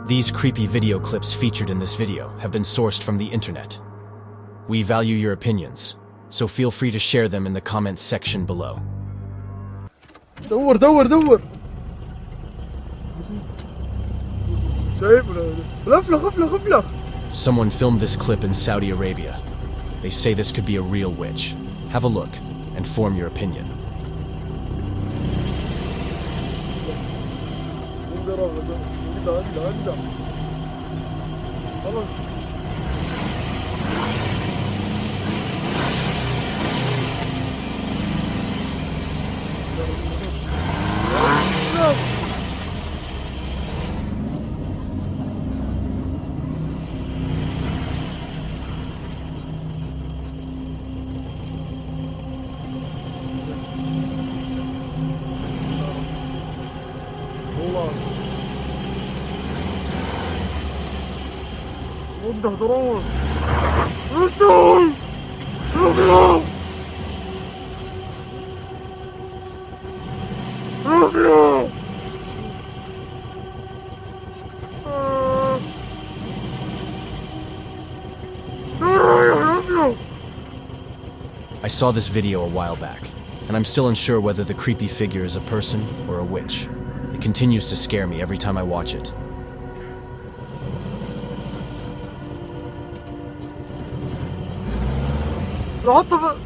These creepy video clips featured in this video have been sourced from the internet. We value your opinions, so feel free to share them in the comments section below. دور دور دور شايف غفلة غفلة غفلة. Someone filmed this clip in Saudi Arabia. They say this could be a real witch. Have a look and form your opinion. خلاص وده ضروري رجل رجل رجل I saw this video a while back, and I'm still unsure whether the creepy figure is a person or a witch. It continues to scare me every time I watch it. العطبة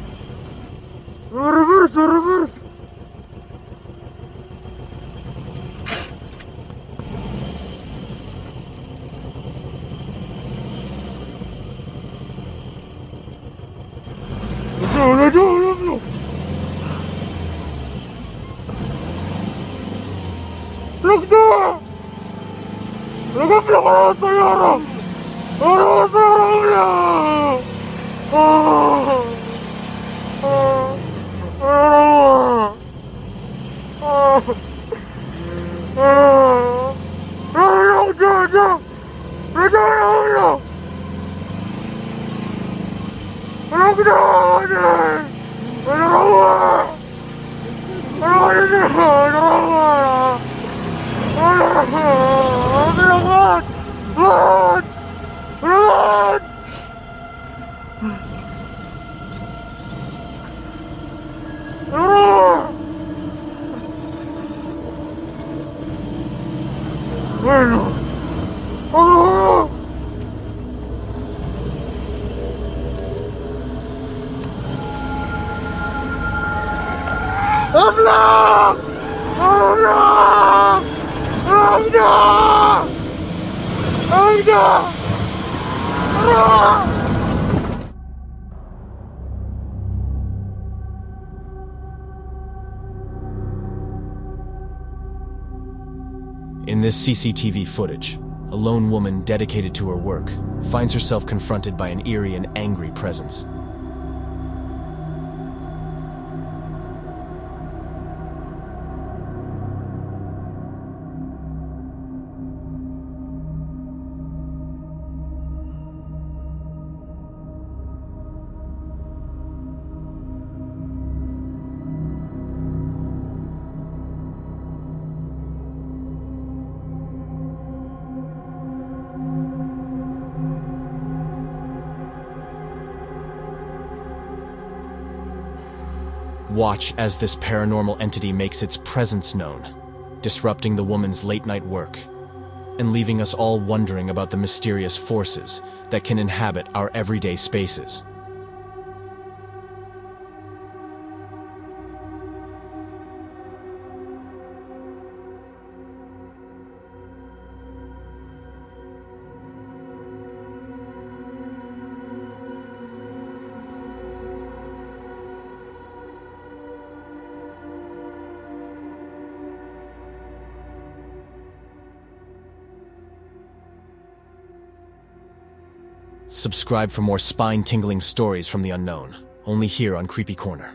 ريفرس ريفرس رجعوا رجعوا ركضوا ركضوا على السيارة على السيارة In this CCTV footage, a lone woman dedicated to her work finds herself confronted by an eerie and angry presence. Watch as this paranormal entity makes its presence known, disrupting the woman's late-night work, and leaving us all wondering about the mysterious forces that can inhabit our everyday spaces. Subscribe for more spine-tingling stories from the unknown, only here on Creepy Corner.